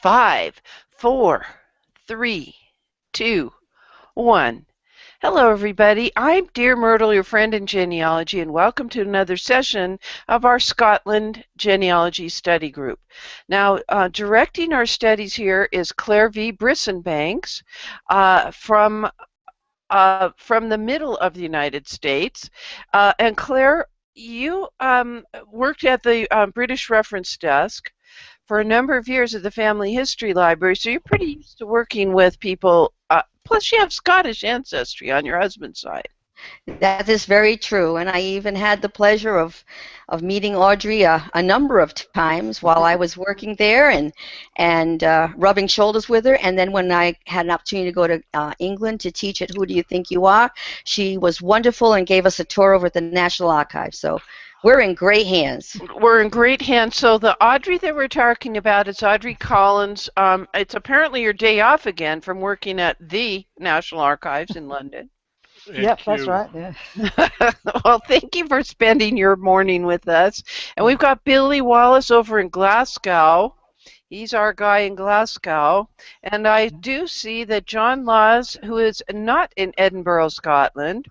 5, 4, 3, 2, 1. Hello, everybody. I'm Dear Myrtle, your friend in genealogy, and welcome to another session of our Scotland Genealogy Study Group. Now, directing our studies here is Claire V. Brisson-Banks from the middle of the United States. And Claire, you worked at the British Reference Desk for a number of years at the Family History Library, so you're pretty used to working with people. Plus, you have Scottish ancestry on your husband's side. That is very true, and I even had the pleasure of meeting Audrey a number of times while I was working there and rubbing shoulders with her. And then when I had an opportunity to go to England to teach at Who Do You Think You Are, she was wonderful and gave us a tour over at the National Archives. So we're in great hands. We're in great hands. So the Audrey that we're talking about is Audrey Collins. It's apparently your day off again from working at the National Archives in London. Yep, that's right. Yeah. Well, thank you for spending your morning with us. And we've got Billy Wallace over in Glasgow. He's our guy in Glasgow. And I do see that John Laws, who is not in Edinburgh, Scotland.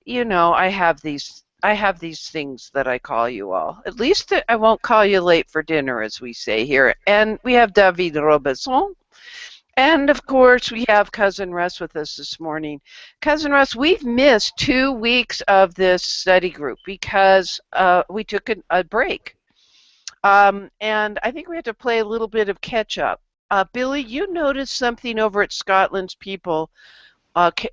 You know, I have these things that I call you all. At least I won't call you late for dinner, as we say here. And we have David Robinson. And, of course, we have Cousin Russ with us this morning. Cousin Russ, we've missed 2 weeks of this study group because we took a break. And I think we had to play a little bit of catch-up. Billy, you noticed something over at Scotland's People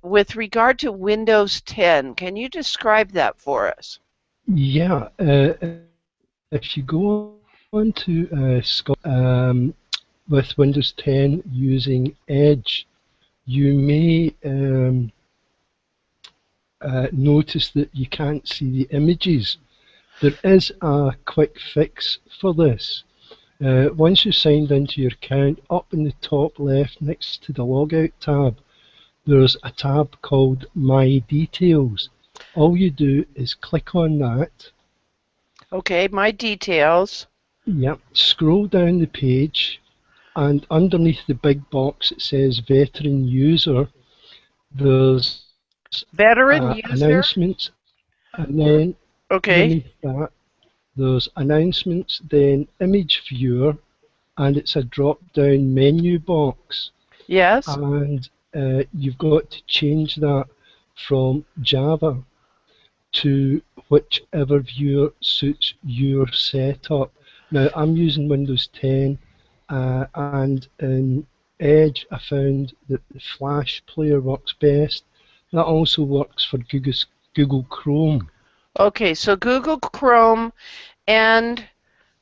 with regard to Windows 10. Can you describe that for us? Yeah. If you go on to Scotland, with Windows 10 using Edge, you may notice that you can't see the images. There is a quick fix for this. Once you're signed into your account, up in the top left next to the Logout tab, there's a tab called My Details. All you do is click on that. Okay, My Details. Yep, scroll down the page. And underneath the big box it says Veteran User, there's Veteran User announcements, and then underneath that there's announcements, then Image Viewer, and it's a drop-down menu box. Yes. And you've got to change that from Java to whichever viewer suits your setup. Now I'm using Windows 10. And in Edge, I found that the Flash player works best. That also works for Google Chrome. Okay, so Google Chrome and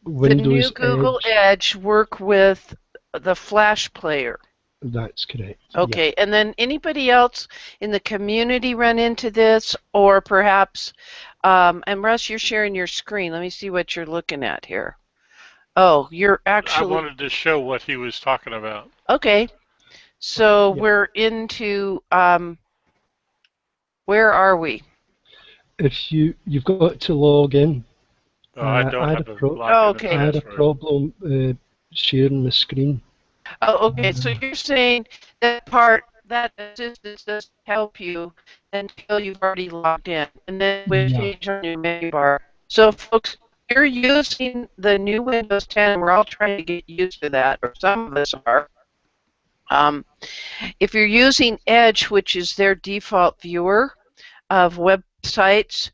Windows the new Google Edge work with the Flash player. That's correct. Okay, yeah. And then anybody else in the community run into this, or perhaps, and Russ, you're sharing your screen. Let me see what you're looking at here. Oh, you're actually... I wanted to show what he was talking about. Okay. So we're into... where are we? If you've got to log in. I don't have a okay. I had a problem sharing my screen. Oh, okay. So you're saying that assistance doesn't help you until you've already logged in, and then we change on your menu bar. So, folks, you're using the new Windows 10, we're all trying to get used to that, or some of us are. If you're using Edge, which is their default viewer of websites,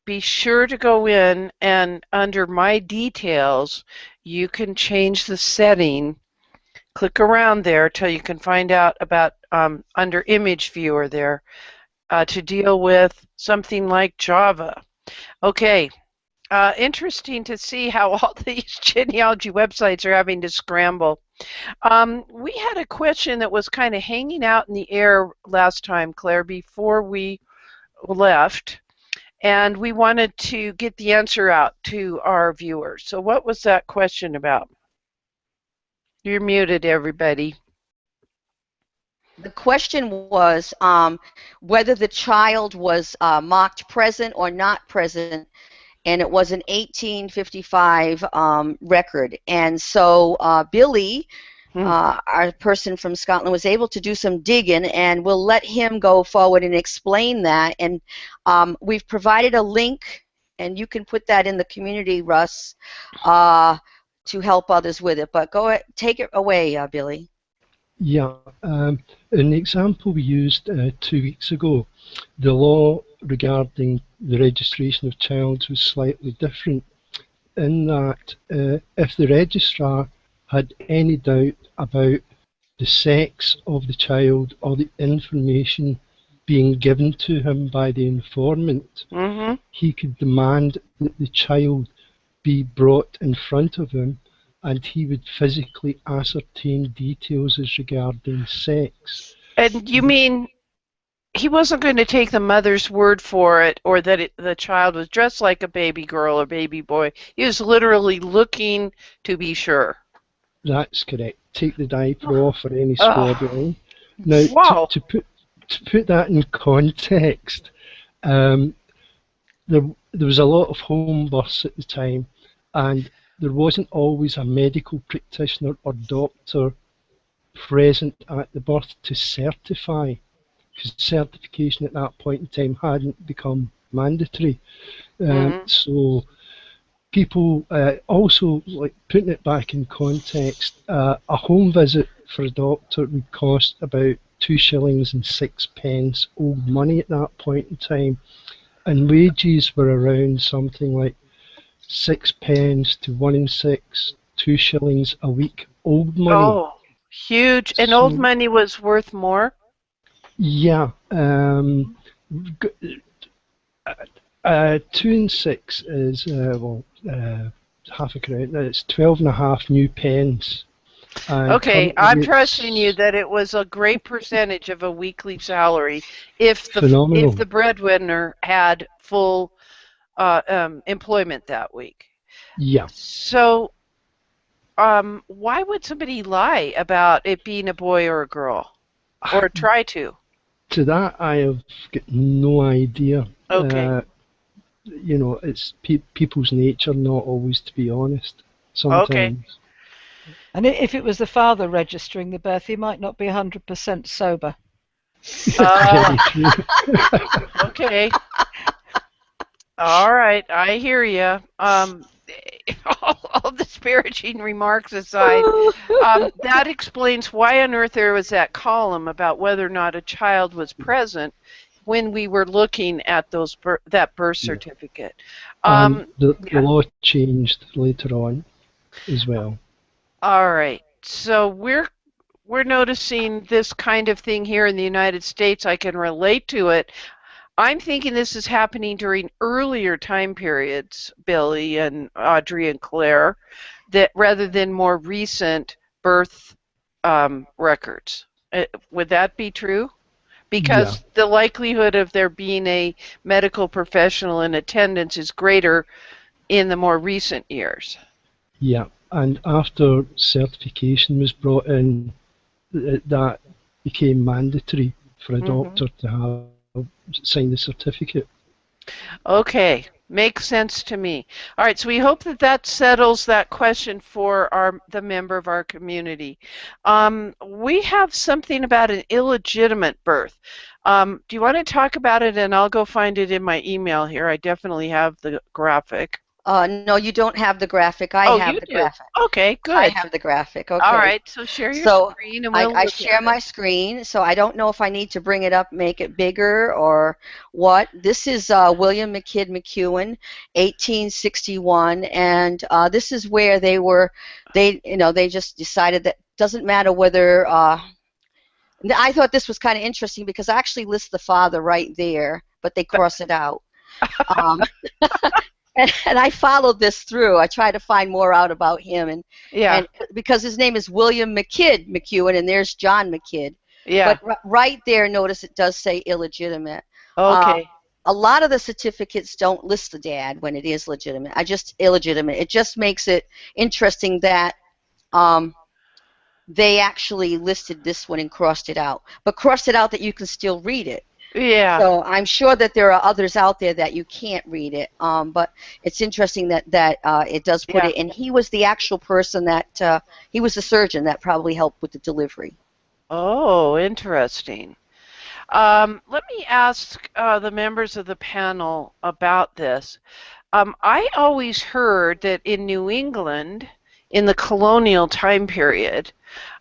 be sure to go in and under My Details, you can change the setting. Click around there till you can find out about under Image Viewer there to deal with something like Java. Okay. Interesting to see how all these genealogy websites are having to scramble. We had a question that was kind of hanging out in the air last time, Claire, before we left, and we wanted to get the answer out to our viewers. So what was that question about? You're muted, everybody. The question was whether the child was marked present or not present and it was an 1855 record. And so Billy, our person from Scotland, was able to do some digging, and we'll let him go forward and explain that. And we've provided a link, and you can put that in the community, Russ, to help others with it. But go ahead, take it away, Billy. Yeah, in the example we used 2 weeks ago, the law regarding the registration of childs was slightly different in that if the registrar had any doubt about the sex of the child or the information being given to him by the informant, he could demand that the child be brought in front of him, and he would physically ascertain details as regarding sex. And you mean he wasn't going to take the mother's word for it, or that the child was dressed like a baby girl or baby boy? He was literally looking to be sure. That's correct. Take the diaper off or any swaddling. Now, wow. to put that in context, there was a lot of home births at the time, and there wasn't always a medical practitioner or doctor present at the birth to certify, because certification at that point in time hadn't become mandatory. So people also, like, putting it back in context, a home visit for a doctor would cost about 2 shillings and 6 pence old money at that point in time, and wages were around something like 6 pence to 1 and 6, 2 shillings a week old money. Oh, huge! And old money was worth more. Yeah, 2 and 6 is half a crown. It's 12.5 new pence. Okay, I'm trusting you that it was a great percentage of a weekly salary if the breadwinner had full employment that week. Yeah. So, why would somebody lie about it being a boy or a girl, or try to? To that, I have got no idea. Okay. You know, it's people's nature not always to be honest. Sometimes. Okay. And if it was the father registering the birth, he might not be 100% sober. Okay. All right, I hear you. All disparaging remarks aside, that explains why on earth there was that column about whether or not a child was present when we were looking at that birth certificate. The law changed later on as well. All right, so we're noticing this kind of thing here in the United States. I can relate to it. I'm thinking this is happening during earlier time periods, Billy and Audrey and Claire, that rather than more recent birth records. Would that be true? Because the likelihood of there being a medical professional in attendance is greater in the more recent years. Yeah, and after certification was brought in, that became mandatory for a doctor to have sign the certificate. Okay, makes sense to me. All right, so we hope that settles that question for the member of our community. We have something about an illegitimate birth. Do you want to talk about it, and I'll go find it in my email here. I definitely have the graphic. No, you don't have the graphic. I have the graphic. Okay, good. I have the graphic. Okay. All right, so share your screen and we'll I share my screen, so I don't know if I need to bring it up, make it bigger, or what. This is William McKidd McEwen, 1861, and this is where they just decided that it doesn't matter whether. I thought this was kind of interesting because I actually list the father right there, but they cross it out. And I followed this through. I tried to find more out about him, and because his name is William McKidd McEwen, and there's John McKidd. Yeah. But right there, notice it does say illegitimate. Okay. A lot of the certificates don't list the dad when it is legitimate. Illegitimate. It just makes it interesting that they actually listed this one and crossed it out, but crossed it out that you can still read it. Yeah. So I'm sure that there are others out there that you can't read it. But it's interesting that it does put Yeah. it. And he was the actual person that he was the surgeon that probably helped with the delivery. Oh, interesting. Let me ask the members of the panel about this. I always heard that in New England, in the colonial time period,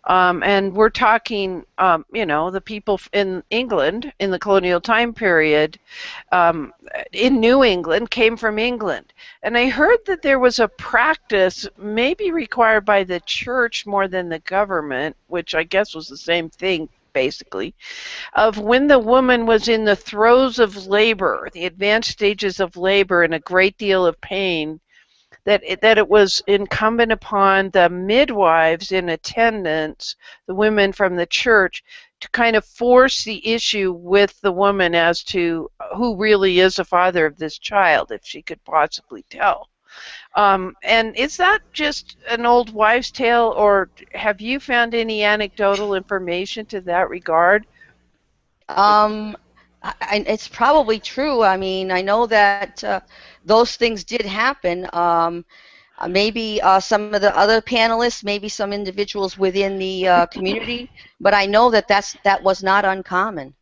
and we're talking, the people in England in the colonial time period, um, in New England came from England. And I heard that there was a practice, maybe required by the church more than the government, which I guess was the same thing, basically, of when the woman was in the throes of labor, the advanced stages of labor, and a great deal of pain, that it was incumbent upon the midwives in attendance, the women from the church, to kind of force the issue with the woman as to who really is the father of this child, if she could possibly tell. And is that just an old wives' tale, or have you found any anecdotal information to that regard? Um, it's probably true. I mean, I know that those things did happen. Maybe some of the other panelists, maybe some individuals within the community, but I know that that was not uncommon.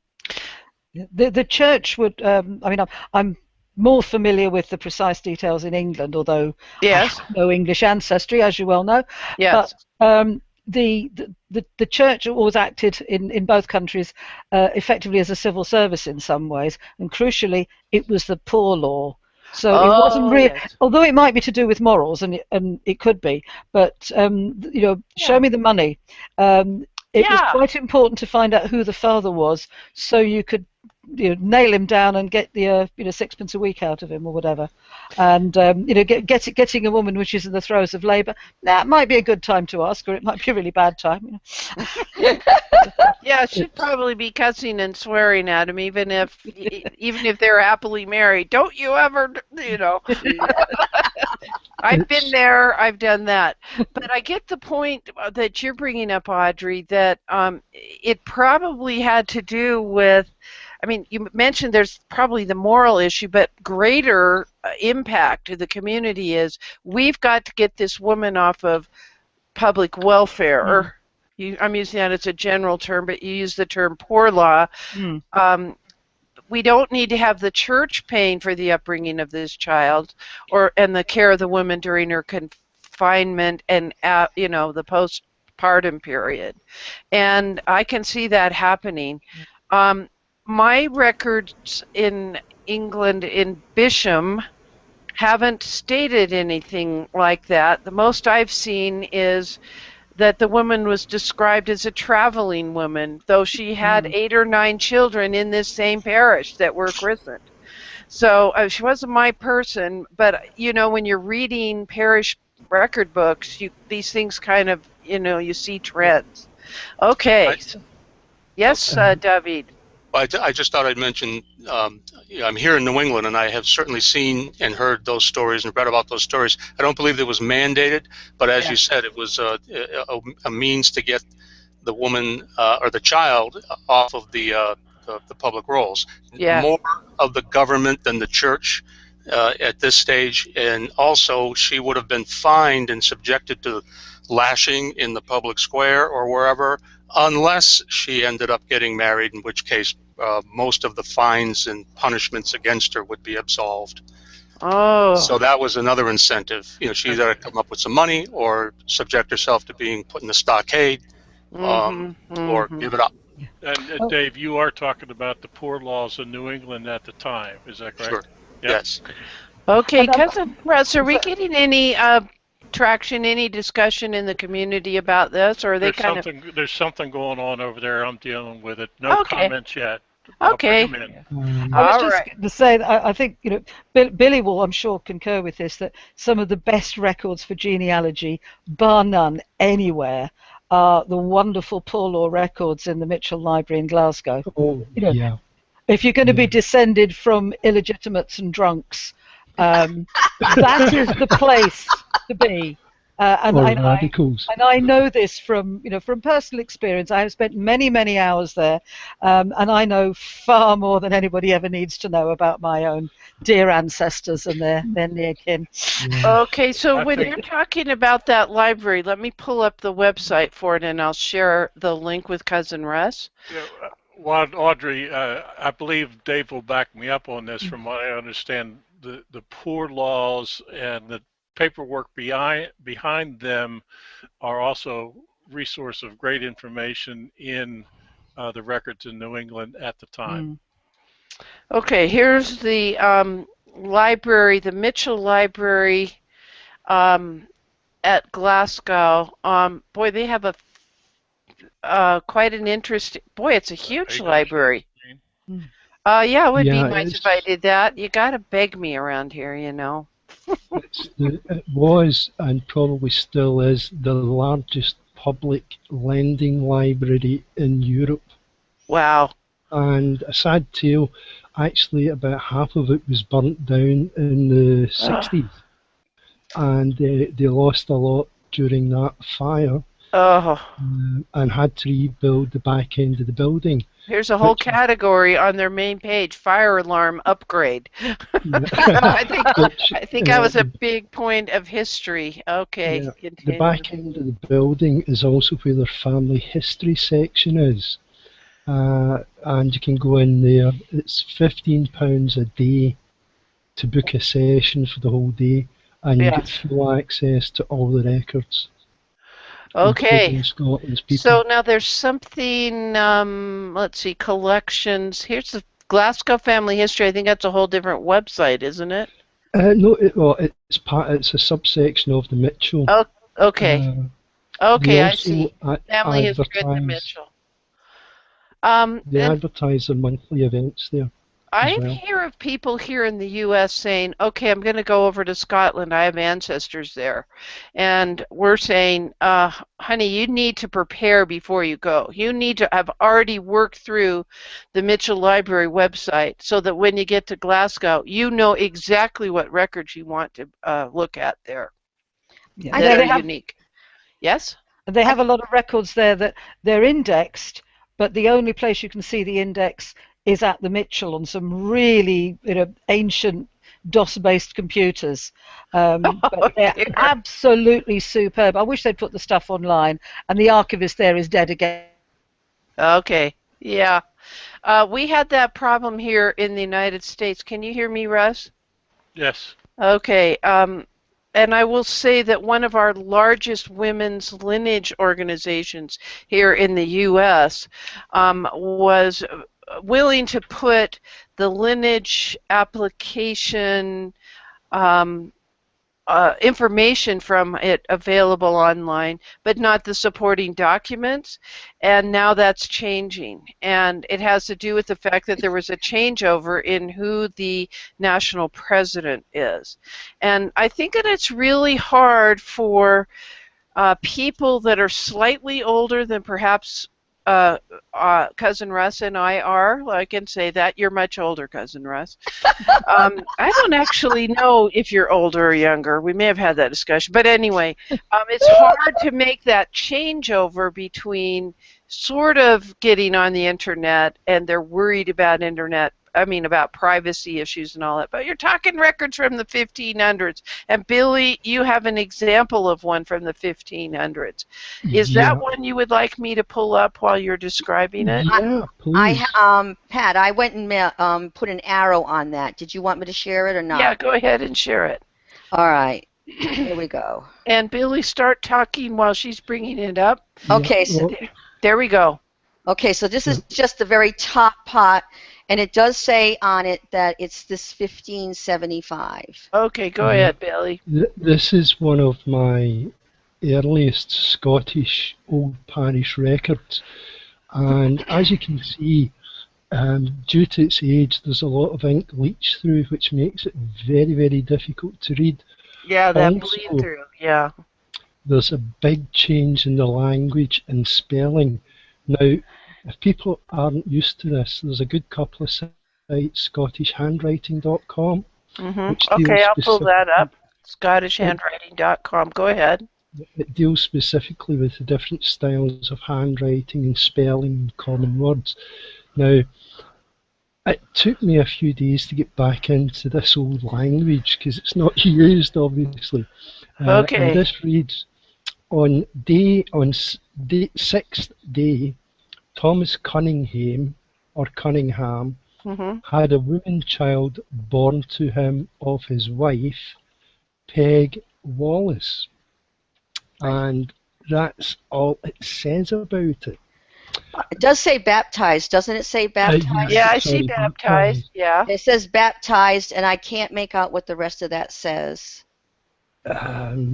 The church would. I mean, I'm more familiar with the precise details in England, although Yes. I have no English ancestry, as you well know. Yes. But the church always acted in both countries effectively as a civil service in some ways, and crucially, it was the poor law. So it wasn't really, Yes. although it might be to do with morals, and it could be, but show me the money. It was quite important to find out who the father was, so you could nail him down and get the sixpence a week out of him or whatever. And getting a woman which is in the throes of labour, that might be a good time to ask, or it might be a really bad time. Yeah, she'd probably be cussing and swearing at him, even if they're happily married. Don't you ever, I've been there, I've done that. But I get the point that you're bringing up, Audrey, that it probably had to do with, I mean, you mentioned there's probably the moral issue, but greater impact to the community is we've got to get this woman off of public welfare. I'm using that as a general term, but you use the term poor law. We don't need to have the church paying for the upbringing of this child and the care of the woman during her confinement and the postpartum period. And I can see that happening. My records in England, in Bisham, haven't stated anything like that. The most I've seen is that the woman was described as a traveling woman, though she had 8 or 9 children in this same parish that were christened. So she wasn't my person, but when you're reading parish record books, these things kind of, you see trends. Okay. Yes, David. I just thought I'd mention, I'm here in New England, and I have certainly seen and heard those stories and read about those stories. I don't believe it was mandated, but as you said, it was a means to get the woman or the child off of the public rolls. Yeah. More of the government than the church at this stage, and also she would have been fined and subjected to lashing in the public square or wherever, unless she ended up getting married, in which case most of the fines and punishments against her would be absolved. Oh. So that was another incentive. She either had to come up with some money or subject herself to being put in the stockade or give it up. And Dave, you are talking about the poor laws in New England at the time, is that correct? Sure. Yep. Yes. Okay, Cousin Russ, are we getting any traction, any discussion in the community about this, or are they There's something going on over there. I'm dealing with it. No comments yet. Okay. I'll bring them in. I was just going to say that I think Billy will, I'm sure, concur with this, that some of the best records for genealogy, bar none, anywhere, are the wonderful poor law records in the Mitchell Library in Glasgow. Yeah. If you're going to be descended from illegitimates and drunks, that is the place to be. And or radicals. I know this from from personal experience. I have spent many hours there, and I know far more than anybody ever needs to know about my own dear ancestors and their near kin. Yeah. Okay, so when you're talking about that library, let me pull up the website for it, and I'll share the link with Cousin Russ. Well, Audrey, I believe Dave will back me up on this. From what I understand, the poor laws and the paperwork behind them are also resource of great information in the records in New England at the time. Okay, here's the library, the Mitchell Library at Glasgow. Boy, they have quite an interesting. Boy, it's a huge library. Yeah, it would be nice if I did that. You gotta beg me around here, you know. It was and probably still is the largest public lending library in Europe. Wow. And a sad tale, actually about half of it was burnt down in the 60s. And they lost a lot during that fire. And had to rebuild the back end of the building. Here's a whole category on their main page: fire alarm upgrade. I think that was a big point of history. Okay, yeah, the back end of the building is also where their family history section is, and you can go in there. It's £15 a day to book a session for the whole day, and you get full access to all the records. Okay, so now there's something, let's see, collections. Here's the Glasgow Family History. I think that's a whole different website, isn't it? No, it's a subsection of the Mitchell. Oh, okay. Okay, I see. Family History at the Mitchell. They advertise their monthly events there. I hear of people here in the U.S. saying, okay, I'm going to go over to Scotland. I have ancestors there. And we're saying, honey, you need to prepare before you go. You need to have already worked through the Mitchell Library website so that when you get to Glasgow, you know exactly what records you want to look at there that are unique. Yes? They have a lot of records there that they're indexed, but the only place you can see the index is at the Mitchell on some really ancient DOS-based computers. But they're absolutely superb. I wish they'd put the stuff online, and the archivist there is dead again. Okay, yeah. We had that problem here in the United States. Can you hear me, Russ? Yes. Okay. And I will say that one of our largest women's lineage organizations here in the U.S. Was willing to put the lineage application information from it available online, but not the supporting documents, and now that's changing. And it has to do with the fact that there was a changeover in who the national president is. And I think that it's really hard for people that are slightly older than perhaps Cousin Russ and I are. I can say that. You're much older, Cousin Russ. I don't actually know if you're older or younger. We may have had that discussion. But anyway, it's hard to make that changeover between sort of getting on the internet and they're worried about about privacy issues and all that. But you're talking records from the 1500s. And Billy, you have an example of one from the 1500s. Is that one you would like me to pull up while you're describing it? Yeah, please. Pat, I went and put an arrow on that. Did you want me to share it or not? Yeah, go ahead and share it. All right. Here we go. And Billy, start talking while she's bringing it up. Okay. So there we go. Okay, so this is just the very top part. And it does say on it that it's this 1575. Okay, go ahead, Billy. This is one of my earliest Scottish old parish records. And as you can see, due to its age, there's a lot of ink leached through, which makes it very, very difficult to read. Yeah, that bleed through, yeah. There's a big change in the language and spelling. Now, if people aren't used to this, there's a good couple of sites, scottishhandwriting.com. Okay, I'll pull that up, scottishhandwriting.com. Go ahead. It deals specifically with the different styles of handwriting and spelling and common words. Now, it took me a few days to get back into this old language because it's not used, obviously. And this reads, sixth day, Thomas Cunningham, or Cunningham, had a woman child born to him of his wife, Peg Wallace. And that's all it says about it. It does say baptized, doesn't it say baptized? Yeah, I see baptized, yeah. It says baptized, and I can't make out what the rest of that says. But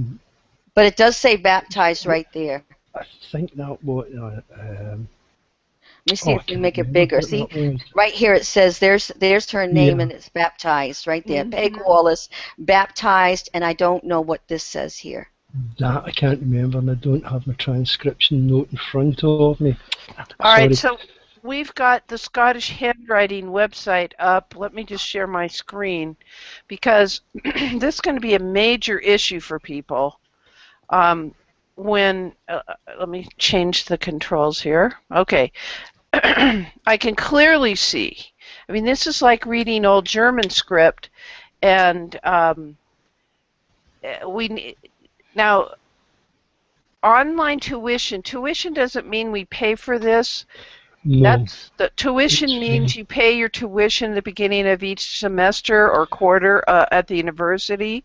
it does say baptized right there. I think that what... Let me see if we make it bigger. See, right here it says there's her name and it's baptized right there. Peg Wallace, baptized, and I don't know what this says here. That I can't remember, and I don't have my transcription note in front of me. All right, so we've got the Scottish handwriting website up. Let me just share my screen because this is going to be a major issue for people. Let me change the controls here. Okay. I can clearly see. I mean, this is like reading old German script, and now online tuition. Tuition doesn't mean we pay for this. No. The tuition means you pay your tuition at the beginning of each semester or quarter at the university,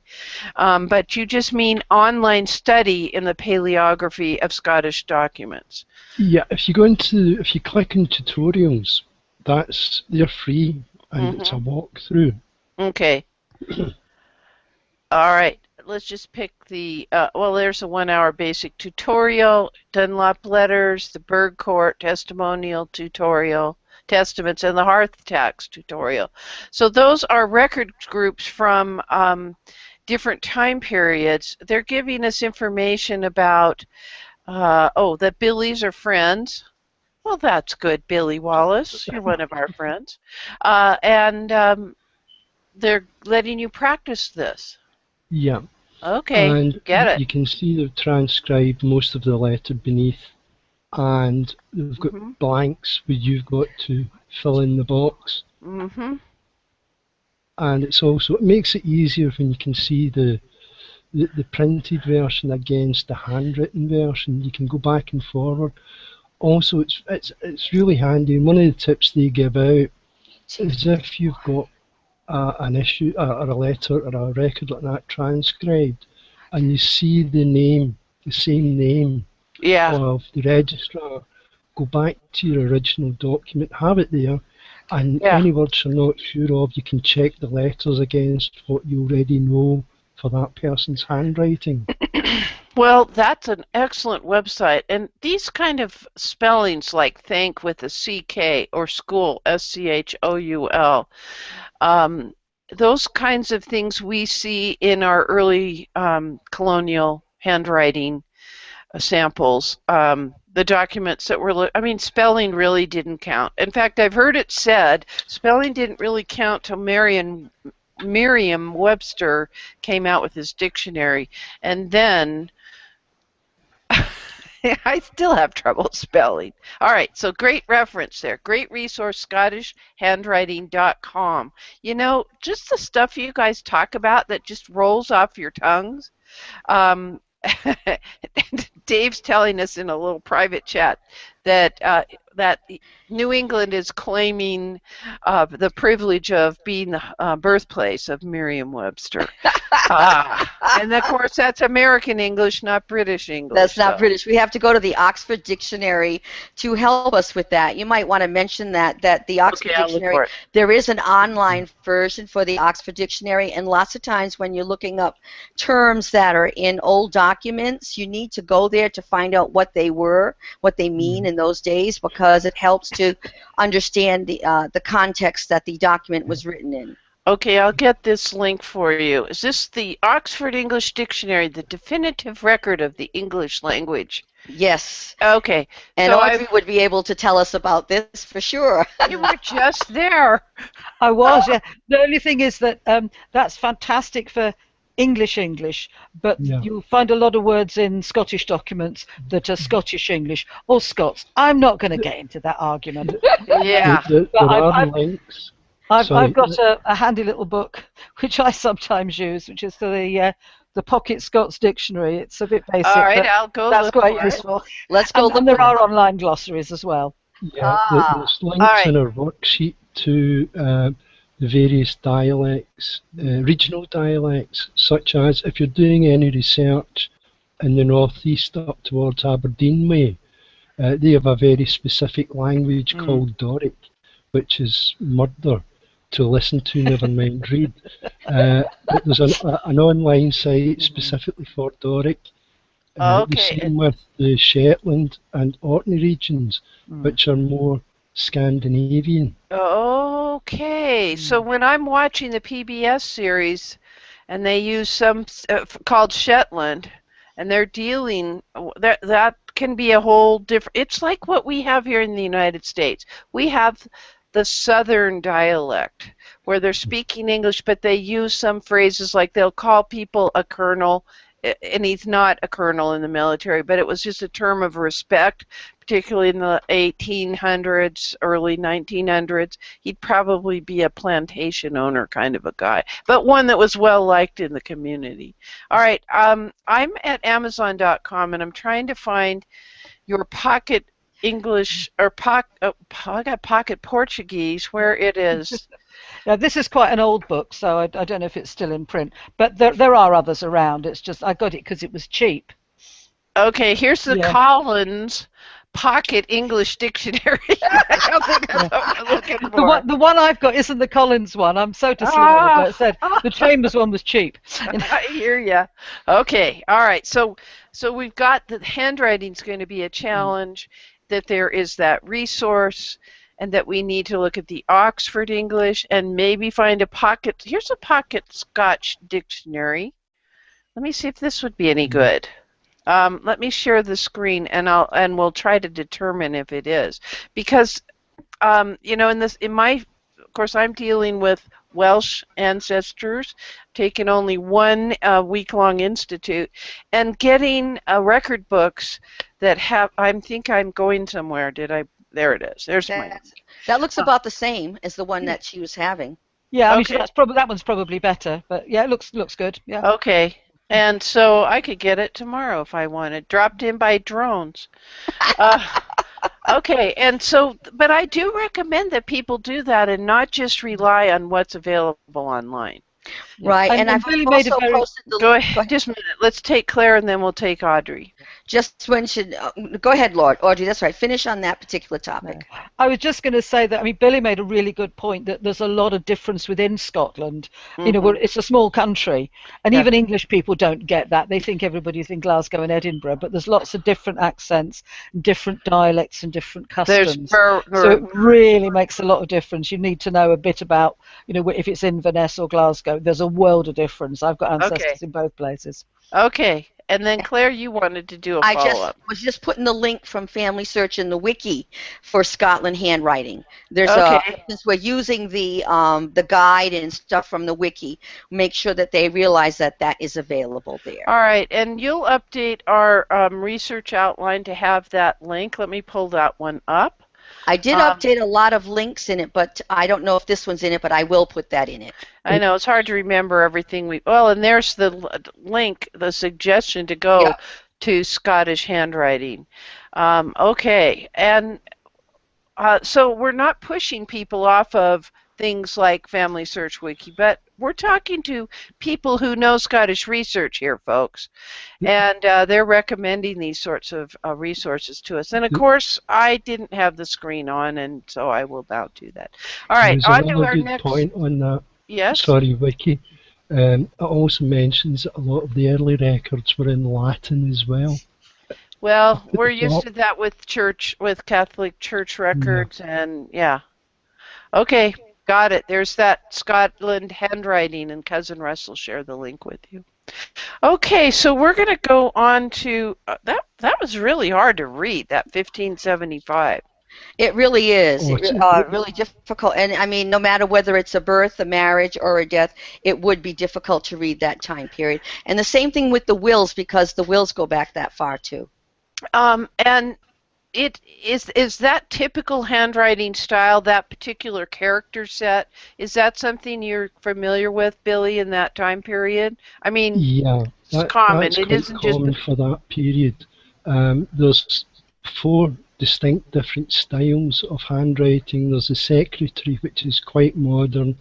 but you just mean online study in the paleography of Scottish documents. Yeah, if you click on tutorials, they're free and it's a walkthrough. Okay. All right. Let's just pick the, there's a 1 hour basic tutorial, Dunlop letters, the Burgh Court testimonial tutorial, testaments, and the Hearth tax tutorial. So those are record groups from different time periods. They're giving us information about, that Billy's are friends. Well, that's good, Billy Wallace. You're one of our friends. And they're letting you practice this. Yeah. Okay, and get it. You can see they've transcribed most of the letter beneath, and they've got blanks where you've got to fill in the box. And it makes it easier when you can see the printed version against the handwritten version. You can go back and forward. Also, it's really handy. And one of the tips they give out is if you've got an issue or a letter or a record like that transcribed, and you see the same name of the registrar, go back to your original document, have it there, and any words you're not sure of, you can check the letters against what you already know for that person's handwriting. Well, that's an excellent website. And these kind of spellings like thank with a CK or school, SCHOUL, those kinds of things we see in our early colonial handwriting samples. The documents that were, spelling really didn't count. In fact, I've heard it said spelling didn't really count till Merriam-Webster came out with his dictionary, and then I still have trouble spelling. All right, so great reference there. Great resource, ScottishHandwriting.com. You know, just the stuff you guys talk about that just rolls off your tongues. Dave's telling us in a little private chat that that New England is claiming the privilege of being the birthplace of Merriam-Webster. And of course, that's American English, not British English. That's not British. We have to go to the Oxford Dictionary to help us with that. You might want to mention that the Oxford Dictionary, there is an online version for the Oxford Dictionary, and lots of times when you're looking up terms that are in old documents, you need to go there to find out what they were, what they mean in those days, because it helps to understand the context that the document was written in. Okay, I'll get this link for you. Is this the Oxford English Dictionary, the definitive record of the English language? Yes. Okay. And so Audrey would be able to tell us about this for sure. You were just there. I was, yeah. The only thing is that that's fantastic for English, but you'll find a lot of words in Scottish documents that are Scottish English or Scots. I'm not going to get into that argument. Yeah. There are links. I've got a handy little book which I sometimes use, which is the Pocket Scots Dictionary. It's a bit basic. All right, but I'll go that's look quite for useful. Let's go look. And there are online glossaries as well. Yeah, there's links in our worksheet to the various dialects, regional dialects, such as if you're doing any research in the northeast up towards Aberdeen way, they have a very specific language called Doric, which is murder to listen to, never mind read. But there's an online site specifically for Doric. The same with the Shetland and Orkney regions, which are more Scandinavian. Okay, so when I'm watching the PBS series and they use some called Shetland, and they're dealing, that can be a whole different, it's like what we have here in the United States. We have the Southern dialect where they're speaking English, but they use some phrases like they'll call people a colonel, and he's not a colonel in the military, but it was just a term of respect, particularly in the 1800s, early 1900s. He'd probably be a plantation owner kind of a guy, but one that was well liked in the community. All right, I'm at Amazon.com, and I'm trying to find your Pocket English, or I got Pocket Portuguese, where it is. Yeah, this is quite an old book, so I don't know if it's still in print. But there are others around. It's just I got it because it was cheap. Okay, here's the Collins Pocket English Dictionary. I don't think that's what I'm looking for. The one I've got isn't the Collins one. I'm so disappointed. But it said the Chambers one was cheap. I hear ya. Okay, all right. So we've got the handwriting's going to be a challenge, that there is that resource, and that we need to look at the Oxford English and maybe find a pocket. Here's a Pocket Scotch Dictionary. Let me see if this would be any good. Let me share the screen, and we'll try to determine if it is, because you know, of course, I'm dealing with Welsh ancestors, taking only one week-long institute, and getting record books that have. I think I'm going somewhere. There it is. There's my. That looks about the same as the one that she was having. Yeah, I mean, so that one's probably better, but yeah, it looks good. Yeah. Okay, and so I could get it tomorrow if I wanted, dropped in by drones. Okay, and so, but I do recommend that people do that and not just rely on what's available online. Right, and I've really also posted the. Go ahead, just a minute. Let's take Claire, and then we'll take Audrey. Just when go ahead, Audrey. That's right. Finish on that particular topic. I was just going to say that. I mean, Billy made a really good point that there's a lot of difference within Scotland. You know, it's a small country, and even English people don't get that. They think everybody's in Glasgow and Edinburgh, but there's lots of different accents, different dialects, and different customs. So it really makes a lot of difference. You need to know a bit about, you know, if it's Inverness or Glasgow. There's a world of difference. I've got ancestors in both places. Okay. And then, Claire, you wanted to do a follow-up. I was just putting the link from Family Search in the wiki for Scotland handwriting. There's since we're using the guide and stuff from the wiki, make sure that they realize that is available there. All right, and you'll update our research outline to have that link. Let me pull that one up. I did update a lot of links in it, but I don't know if this one's in it, but I will put that in it. I know, it's hard to remember everything and there's the link, the suggestion to go to Scottish handwriting. Okay, and so we're not pushing people off of things like Family Search Wiki, but we're talking to people who know Scottish research here, folks, and they're recommending these sorts of resources to us. And of course, I didn't have the screen on, and so I will now do that. All right, on to our next point on that. Yes. Sorry, Wiki. It also mentions that a lot of the early records were in Latin as well. Well, we're used to that with Catholic Church records, and okay. Got it. There's that Scotland handwriting, and Cousin Russ will share the link with you. Okay, so we're going to go on to that was really hard to read, that 1575. It really is. Oh, Really difficult. And I mean, no matter whether it's a birth, a marriage, or a death, it would be difficult to read that time period. And the same thing with the wills, because the wills go back that far too. And is that typical handwriting style, that particular character set, is that something you're familiar with, Billy, in that time period? I mean, yeah, it's common. that's It quite isn't just common for that period. There's four distinct different styles of handwriting. There's the secretary, which is quite modern,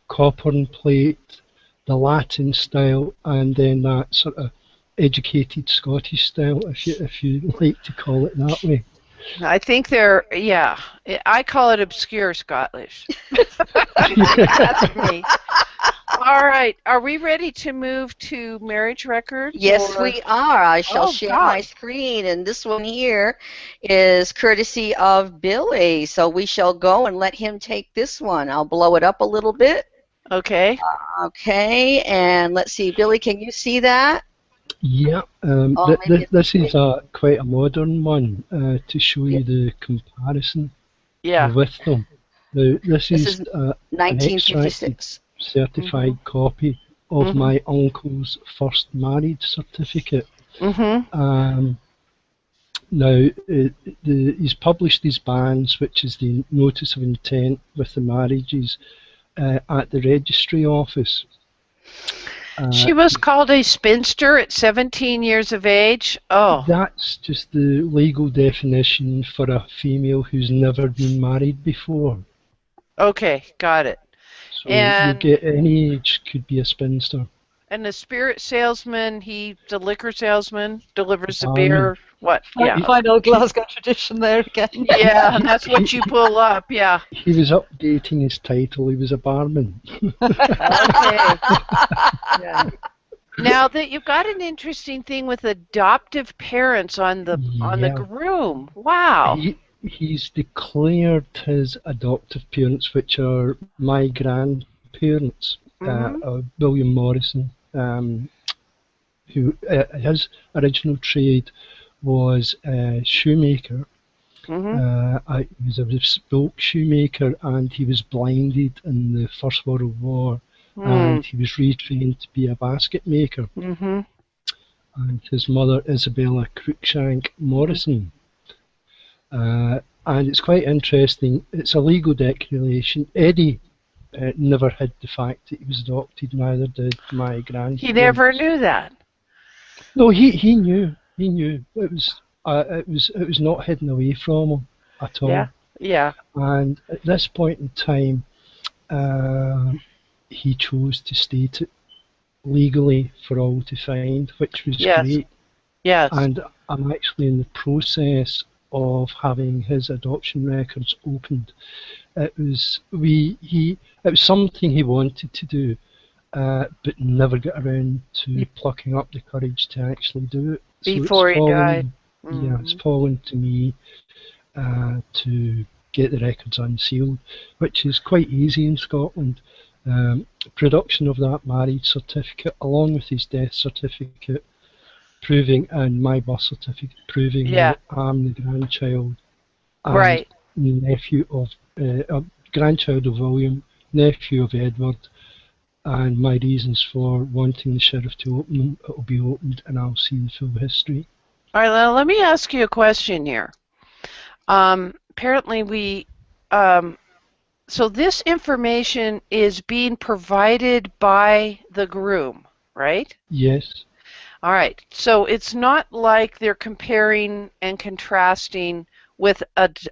copper and plate, the Latin style, and then that sort of educated Scottish style, if you like to call it that way. I think they're, yeah, I call it obscure Scottish. That's me. All right, are we ready to move to marriage records? Yes, or? we are. I shall Oh, share my God. screen, and this one here is courtesy of Billy. So we shall go and let him take this one. I'll blow it up a little bit. Okay. Okay, and let's see, Billy, can you see that? Yeah, Oh, maybe it's this is quite a modern one to show you the comparison Yeah. with them. Now, this is an extracted 1956. certified copy of my uncle's first marriage certificate. Mm-hmm. Now, he's published these banns, which is the notice of intent with the marriages, at the registry office. She was called a spinster at 17 years of age. Oh. That's just the legal definition for a female who's never been married before. Okay, got it. So And you get any age could be a spinster. and the spirit salesman, he's a liquor salesman, delivers the Barman. beer. What? Yeah. Final Glasgow tradition there again. Yeah, and that's what you pull up. Yeah. He was updating his title. He was a barman. Okay. Yeah. Now that you've got an interesting thing with adoptive parents on the Yeah. groom. Wow. He's declared his adoptive parents, which are my grandparents, William Morrison, who his original trade was a shoemaker. He was a bespoke shoemaker, and he was blinded in the First World War, and he was retrained to be a basket maker. And his mother, Isabella Cruikshank Morrison. And it's quite interesting. It's a legal declaration. Eddie never hid the fact that he was adopted. Neither did my grandparents. He never knew that. No, he knew. He knew. It was not hidden away from him at all. Yeah. Yeah. And at this point in time, he chose to state it legally for all to find, which was great. Yes. And I'm actually in the process of having his adoption records opened. It was something he wanted to do, but never got around to plucking up the courage to actually do it. Before he died. Yeah, it's fallen to me to get the records unsealed, which is quite easy in Scotland. Production of that marriage certificate, along with his death certificate, proving, and my birth certificate proving that I'm the grandchild and nephew of grandchild of William, nephew of Edward, and my reasons for wanting the sheriff to open them. It will be opened, and I'll see the full history. All right, now let me ask you a question here. Apparently so this information is being provided by the groom, right? Yes. All right, so it's not like they're comparing and contrasting with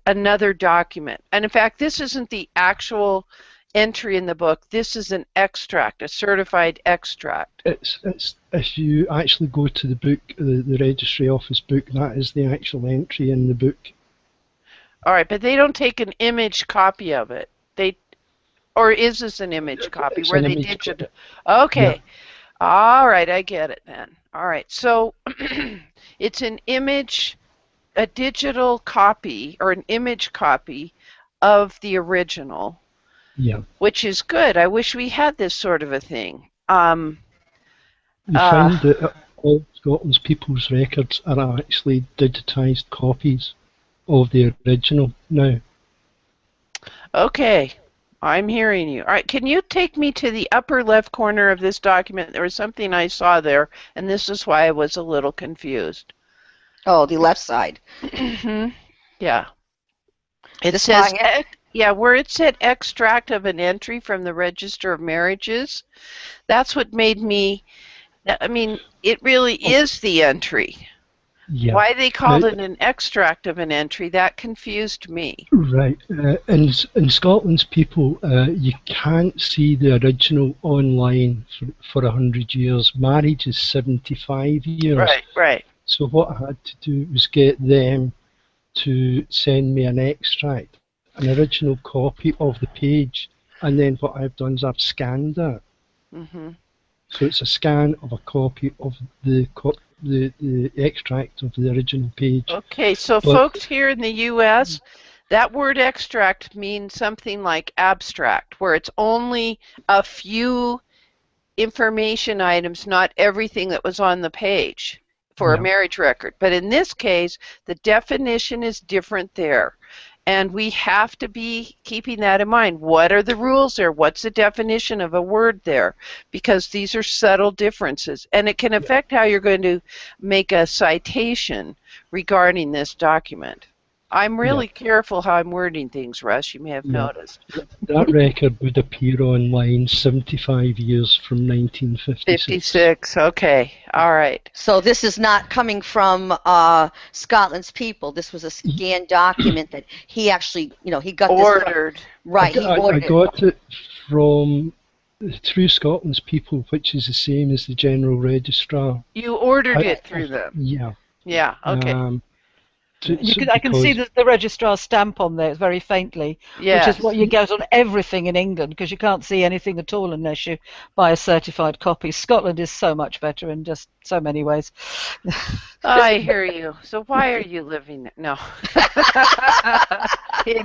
another document. And in fact, this isn't the actual entry in the book. This is an extract, a certified extract. It's if you actually go to the book, the registry office book, that is the actual entry in the book. All right, but they don't take an image copy of it. Or is this an image copy It's where an they image did it? copy. Okay. Yeah. All right, I get it then. All right, so it's an image, a digital copy or an image copy of the original. Yeah. Which is good. I wish we had this sort of a thing. You find that all Scotland's people's records are actually digitised copies of the original now. Okay, I'm hearing you. All right, can you take me to the upper left corner of this document? There was something I saw there, and this is why I was a little confused. Oh, the left side. Yeah. It This says, line? yeah, where it said extract of an entry from the Register of Marriages, that's what made me, I mean, it really is the entry. Yeah. Why they called it an extract of an entry, that confused me. Right. In Scotland's people, you can't see the original online for 100 years. Marriage is 75 years. Right, right. So what I had to do was get them to send me an extract, an original copy of the page, and then what I've done is I've scanned that. Mm-hmm. So it's a scan of a copy of the extract of the original page. Okay, so folks here in the U.S., that word extract means something like abstract, where it's only a few information items, not everything that was on the page for a marriage record. But in this case, the definition is different there. And we have to be keeping that in mind. What are the rules there? What's the definition of a word there? Because these are subtle differences. And it can affect how you're going to make a citation regarding this document. I'm really careful how I'm wording things, Russ. You may have noticed. That record would appear online 75 years from 1956. 56, okay, all right. So this is not coming from Scotland's people. This was a scanned document that he actually, he got ordered. This from, right, he ordered I got it from through Scotland's people, which is the same as the General Registrar. You ordered it through them? Yeah. Yeah, okay. I can see the registrar's stamp on there very faintly, which is what you get on everything in England, because you can't see anything at all unless you buy a certified copy. Scotland is so much better in just so many ways. I hear you. So why are you living there? No.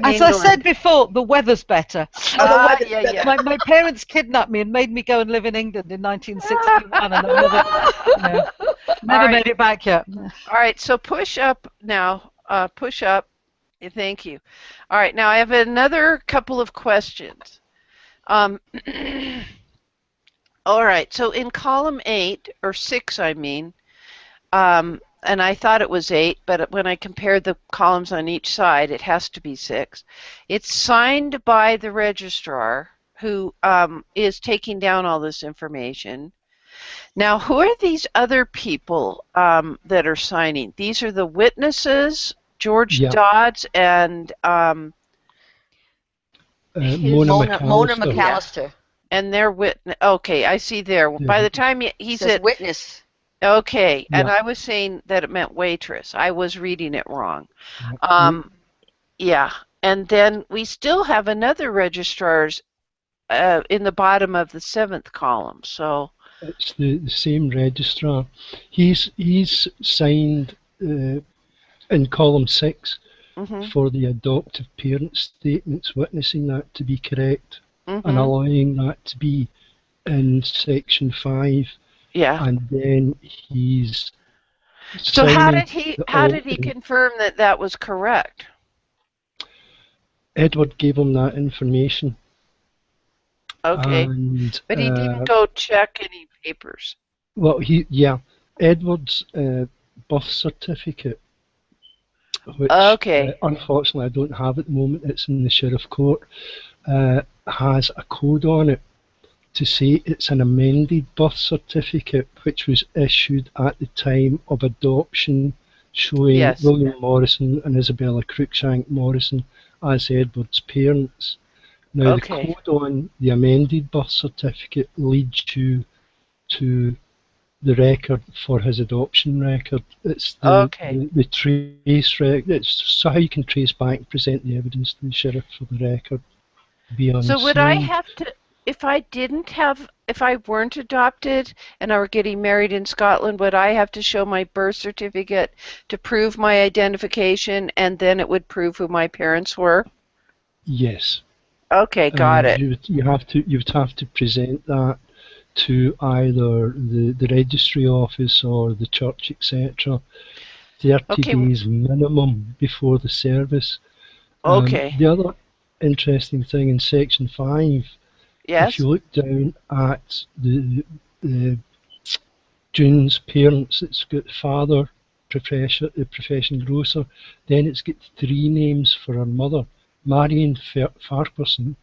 As I said before, the weather's better. My parents kidnapped me and made me go and live in England in 1961, and I've never made it back yet. All right, so push up now. Push up. Thank you. All right, now I have another couple of questions. All right, so in column 8, or 6, I mean, and I thought it was 8, but when I compared the columns on each side, it has to be 6. It's signed by the registrar, who is taking down all this information. Now, who are these other people that are signing? These are the witnesses, George Dodds and Mona McAllister. Yeah. And they're witness. Okay, I see there. By the time he said witness. Okay, and I was saying that it meant waitress. I was reading it wrong. Yeah, and then we still have another registrar's in the bottom of the 7th column. So it's the same registrar. He's signed in column 6 for the adoptive parent statements, witnessing that to be correct and allowing that to be in section 5. Yeah. And then he's so how did he confirm that that was correct? Edward gave him that information. Okay, but he didn't go check any papers. Well, Edward's birth certificate, which unfortunately I don't have at the moment, it's in the Sheriff Court, has a code on it to say it's an amended birth certificate which was issued at the time of adoption, showing William Morrison and Isabella Cruikshank Morrison as Edward's parents. Now, the code on the amended birth certificate leads you to the record for his adoption record. It's the trace record. It's how you can trace back and present the evidence to the sheriff for the record. So would I have to, if I weren't adopted and I were getting married in Scotland, would I have to show my birth certificate to prove my identification, and then it would prove who my parents were? Yes. Okay, got it. You would have to present that to either the registry office or the church, etc. 30 Okay. days minimum before the service. Okay. The other interesting thing in Section 5, if Yes. you look down at the June's parents, it's got father, profession grocer, then it's got 3 names for her mother, Marion Farquharson,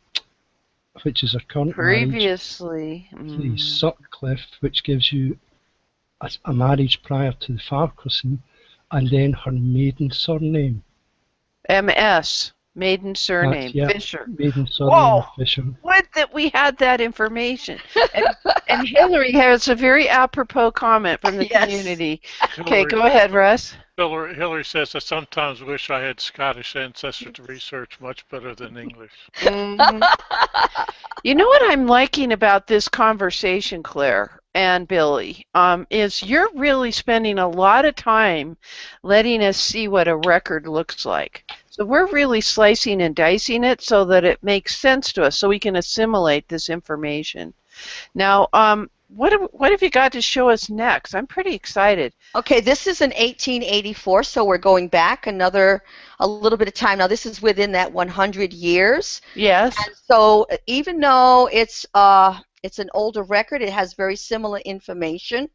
which is her current marriage, Previously. Sutcliffe, which gives you a marriage prior to the Farquharson, and then her maiden surname. MS. Maiden surname. Yeah, Fisher. maiden surname Whoa! Fisher. What that we had that information. And Hillary has a very apropos comment from the Yes. community. Okay, go ahead, Russ. Hillary says, I sometimes wish I had Scottish ancestry to research much better than English. Mm-hmm. You know what I'm liking about this conversation, Claire and Billy, is you're really spending a lot of time letting us see what a record looks like. So we're really slicing and dicing it so that it makes sense to us, so we can assimilate this information. Now, what have you got to show us next? I'm pretty excited. Okay, this is in 1884, so we're going back a little bit of time. Now, this is within that 100 years. Yes. And so even though it's an older record, it has very similar information.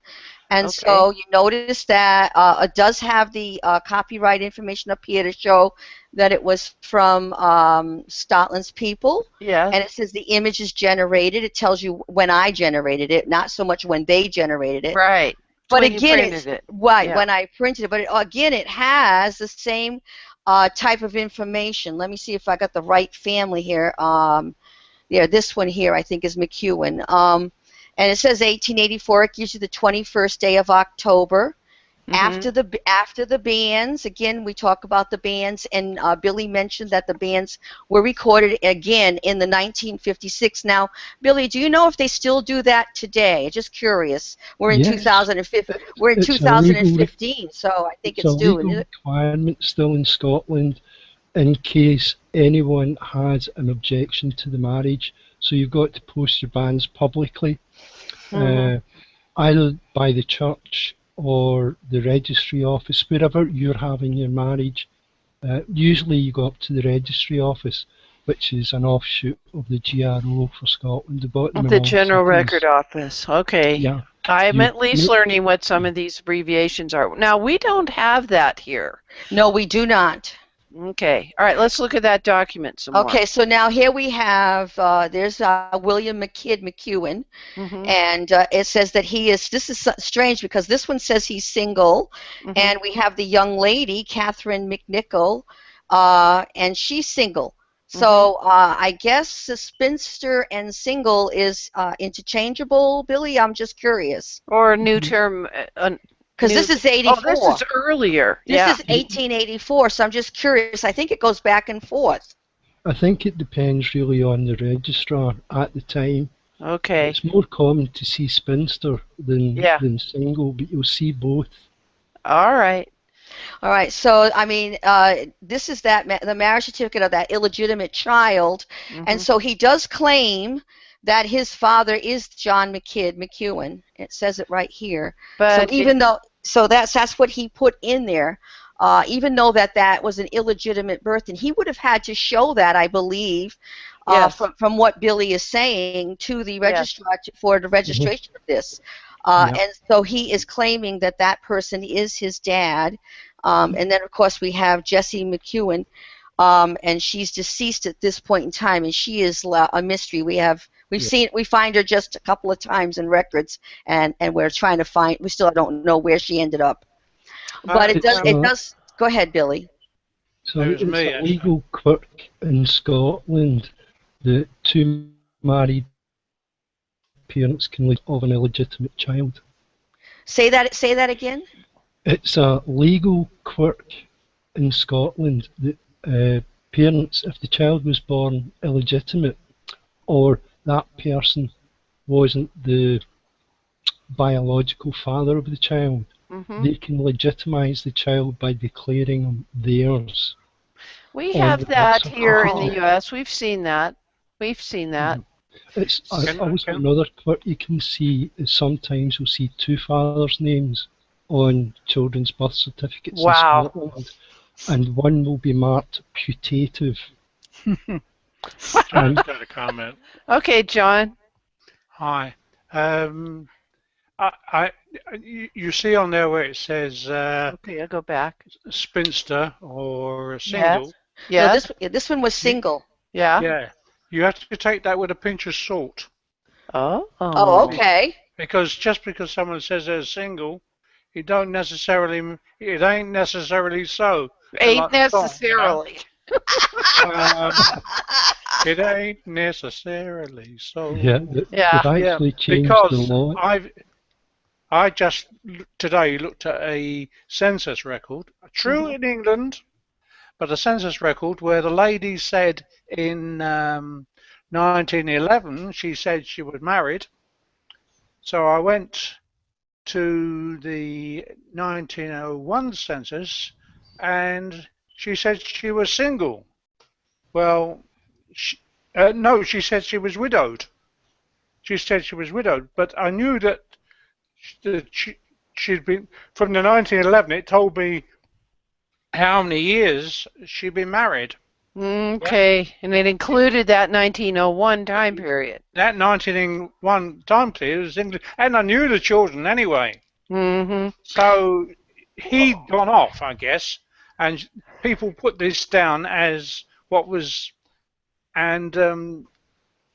And so you notice that it does have the copyright information up here to show that it was from Scotland's people. Yeah. And it says the image is generated. It tells you when I generated it, not so much when they generated it. Right. But when again, when I printed it. But again, it has the same type of information. Let me see if I got the right family here. Yeah, this one here I think is McEwen. And it says 1884. It gives you the 21st day of October. Mm-hmm. After the bands, again, we talk about the bands, and Billy mentioned that the bands were recorded again in the 1956. Now, Billy, do you know if they still do that today? Just curious. We're in 2015. We're in 2015, so I think it's doing it. It's a legal requirement still in Scotland in case anyone has an objection to the marriage. So you've got to post your banns publicly, either by the church or the registry office, wherever you're having your marriage. Usually you go up to the registry office, which is an offshoot of the GRO for Scotland. The General Record Office. Okay. Yeah. I'm at least learning what some of these abbreviations are. Now, we don't have that here. No, we do not. Okay. All right, let's look at that document some more. Okay, so now here we have, there's William McEwen, and it says that this is strange because this one says he's single, and we have the young lady, Catherine McNichol, and she's single. So I guess the spinster and single is interchangeable, Billy? I'm just curious. Or a new term. Because this is 84. Oh, this is earlier. This is 1884, so I'm just curious. I think it goes back and forth. I think it depends really on the registrar at the time. Okay. It's more common to see spinster than single, but you'll see both. All right. All right. So, I mean, this is the marriage certificate of that illegitimate child, and so he does claim that his father is John McEwen. It says it right here. But so that's what he put in there. Even though that was an illegitimate birth, and he would have had to show that, I believe, from what Billy is saying to the registrar for the registration of this. And so he is claiming that person is his dad. And then, of course, we have Jessie McEwen, and she's deceased at this point in time, and she is a mystery. We find her just a couple of times in records, and we're trying to find. We still don't know where she ended up. But it does. Go ahead, Billy. So it's a legal quirk in Scotland that two married parents can live of an illegitimate child. Say that again. It's a legal quirk in Scotland that parents, if the child was born illegitimate, or that person wasn't the biological father of the child, they can legitimize the child by declaring them theirs. We have that here in the U.S. We've seen that. It's also another quirk you can see is sometimes you'll see two fathers' names on children's birth certificates in Wow. Scotland, and one will be marked putative. John's got a comment. Okay, John. Hi. I, you see on there where it says Okay, I'll go back. spinster or single. Yes. No, this one was single. Yeah. Yeah. You have to take that with a pinch of salt, Oh. Oh, okay. because just because someone says they're single, it ain't necessarily so. Ain't Like the song, necessarily. it ain't necessarily so. Yeah, Yeah. they've actually changed because the law. I just today looked at a census record, true in England, but a census record where the lady said in 1911 she said she was married. So I went to the 1901 census and she said she was single. Well, no, she said she was widowed. She said she was widowed, but I knew that she'd been, from the 1911, it told me how many years she'd been married. Okay, and it included that 1901 time period. That 1901 time period was English, and I knew the children anyway. Mm-hmm. So he'd gone off, I guess, and people put this down as what was, and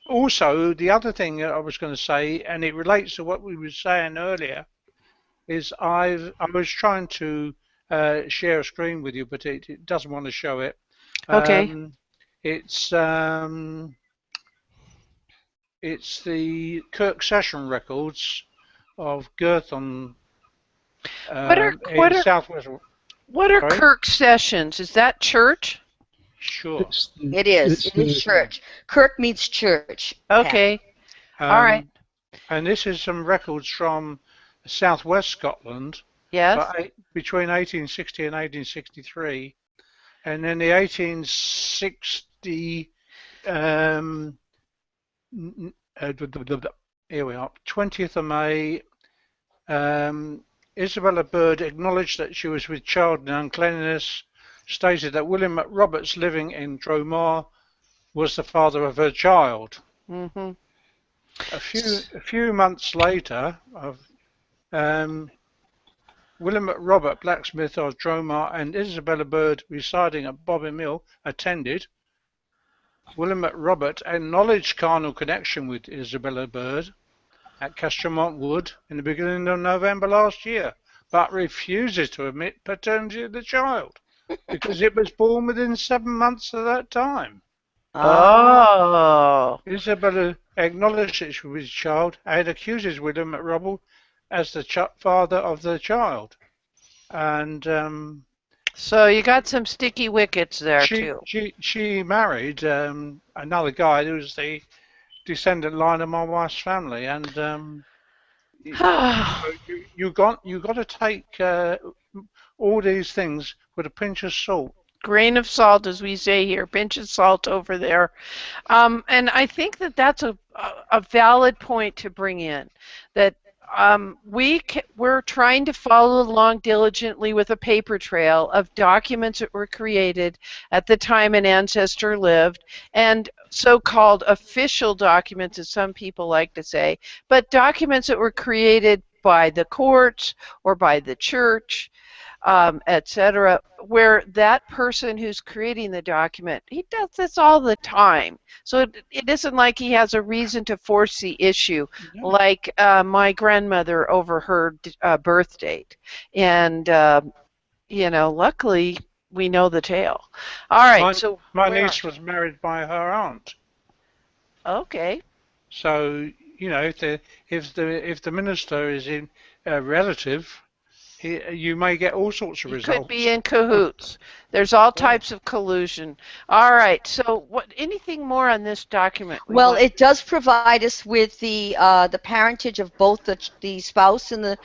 also the other thing that I was going to say, and it relates to what we were saying earlier, is I was trying to share a screen with you, but it doesn't want to show it. Okay. It's the Kirk Session records of Girthon in Southwest. What are Sorry? Kirk Sessions? Is that church? Sure. It is. It is church. Kirk means church. Okay. All right. And this is some records from Southwest Scotland. Yes. Between 1860 and 1863. And then the 1860, here we are, 20th of May, Isabella Bird acknowledged that she was with child in uncleanliness, stated that William Roberts, living in Dromore, was the father of her child. Mm-hmm. A few months later, William Robert, blacksmith of Dromore, and Isabella Bird, residing at Bobby Mill, attended. William Robert acknowledged carnal connection with Isabella Bird at Castromont Wood in the beginning of November last year, but refuses to admit paternity of the child because it was born within 7 months of that time. Oh. Isabella acknowledged that she was a child and accuses William Robert as the father of the child. And so you got some sticky wickets there too. She married another guy who was the descendant line of my wife's family, and you got to take all these things with a pinch of salt. Grain of salt, as we say here, pinch of salt over there. And I think that that's a valid point to bring in, that we're trying to follow along diligently with a paper trail of documents that were created at the time an ancestor lived, and so-called official documents, as some people like to say, but documents that were created by the courts or by the church, etc., where that person who's creating the document, he does this all the time. So it isn't like he has a reason to force the issue, like my grandmother overheard birth date. And, luckily, we know the tale. All right. My niece was married by her aunt. Okay. So, if the minister is a relative, you may get all sorts of results. Could be in cahoots. There's all types of collusion. All right. So, anything more on this document? Well, it does provide us with the parentage of both the spouse and the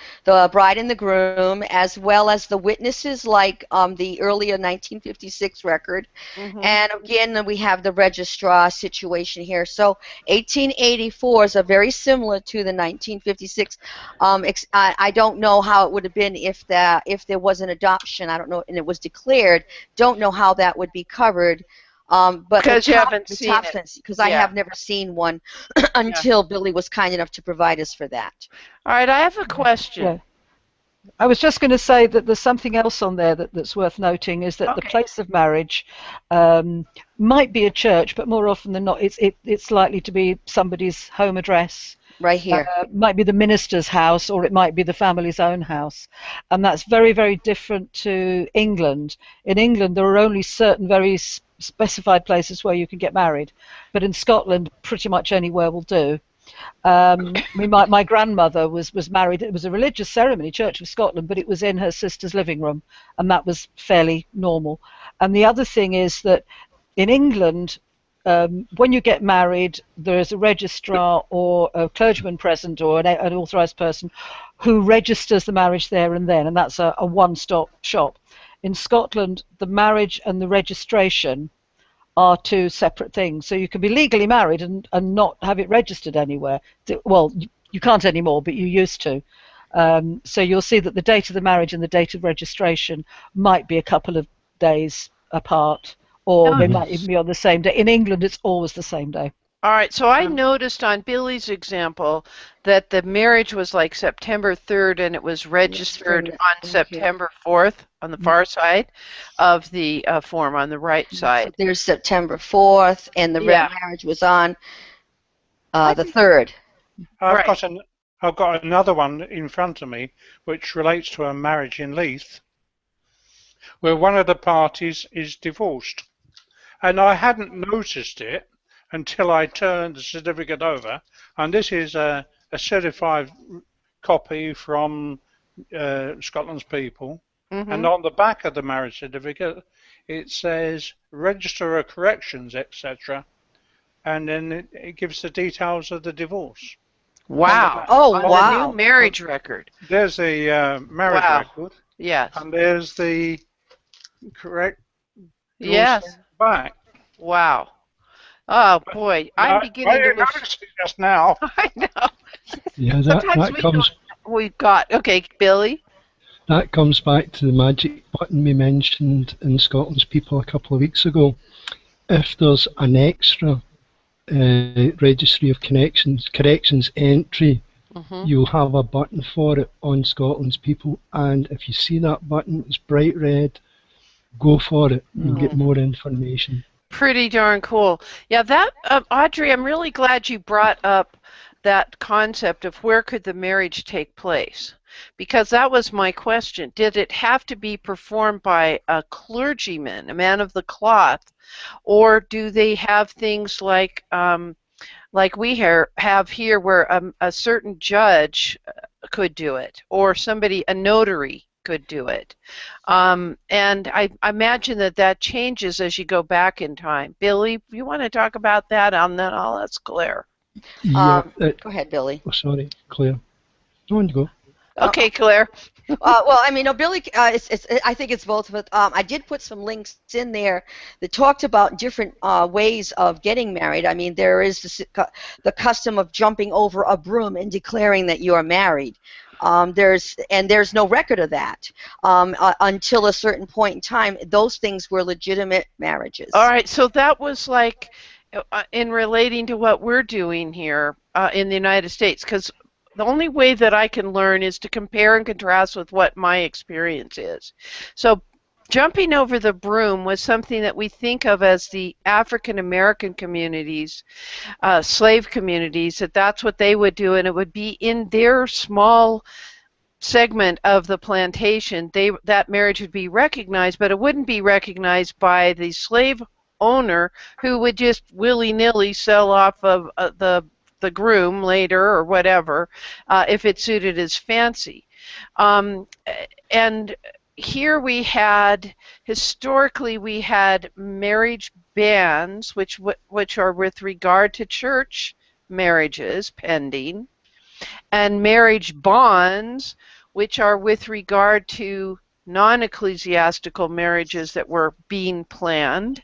bride and the groom, as well as the witnesses, like the earlier 1956 record. Mm-hmm. And again, we have the registrar situation here. So 1884 is very similar to the 1956. I don't know how it would have been if there was an adoption, I don't know, and it was declared, don't know how that would be covered. But because you haven't seen it. Because I have never seen one until Billy was kind enough to provide us for that. All right, I have a question. Yeah. I was just going to say that there's something else on there that's worth noting, is that the place of marriage might be a church, but more often than not, it's likely to be somebody's home address. Right here. Might be the minister's house, or it might be the family's own house. And that's very, very different to England. In England, there are only certain very specified places where you can get married. But in Scotland, pretty much anywhere will do. My grandmother was married. It was a religious ceremony, Church of Scotland, but it was in her sister's living room, and that was fairly normal. And the other thing is that in England, when you get married, there is a registrar or a clergyman present, or an authorised person who registers the marriage there and then, and that's a one-stop shop. In Scotland, the marriage and the registration are two separate things. So you can be legally married and not have it registered anywhere. Well, you can't anymore, but you used to. So you'll see that the date of the marriage and the date of registration might be a couple of days apart, or they might even be on the same day. In England, it's always the same day. All right, so I noticed on Billy's example that the marriage was like September 3rd, and it was registered on September 4th on the far side of the form, on the right side. So there's September 4th, and the marriage was on the 3rd. I've got another one in front of me, which relates to a marriage in Leith, where one of the parties is divorced. And I hadn't noticed it until I turned the certificate over, and this is a certified copy from Scotland's People, and on the back of the marriage certificate it says Register of Corrections, etc., and then it gives the details of the divorce. Wow. The new marriage record. There's the marriage record. Yes. And there's the correct back. Wow. Oh boy, I'm beginning to notice it just now. I know. Yeah, that comes. We've got Billy. That comes back to the magic button we mentioned in Scotland's People a couple of weeks ago. If there's an extra registry of corrections entry, you'll have a button for it on Scotland's People, and if you see that button, it's bright red. Go for it. You'll get more information. Pretty darn cool. Yeah, that Audrey, I'm really glad you brought up that concept of where could the marriage take place, because that was my question. Did it have to be performed by a clergyman, a man of the cloth, or do they have things like we have here, where a certain judge could do it, or a notary could do it? And I imagine that changes as you go back in time. Billy, you want to talk about that? And then I'll ask Claire. Go ahead, Billy. Oh, sorry, Claire. Go on, go. Okay, Claire. Well, I mean, Billy, I think it's both of it. I did put some links in there that talked about different ways of getting married. I mean, there is the custom of jumping over a broom and declaring that you are married. There's no record of that until a certain point in time. Those things were legitimate marriages. All right, so that was like in relating to what we're doing here in the United States, because the only way that I can learn is to compare and contrast with what my experience is. So jumping over the broom was something that we think of as the African American communities, slave communities, that's what they would do, and it would be in their small segment of the plantation. That marriage would be recognized, but it wouldn't be recognized by the slave owner, who would just willy-nilly sell off of the groom later or whatever if it suited his fancy. And here historically we had marriage bans, which are with regard to church marriages pending, and marriage bonds, which are with regard to non-ecclesiastical marriages that were being planned.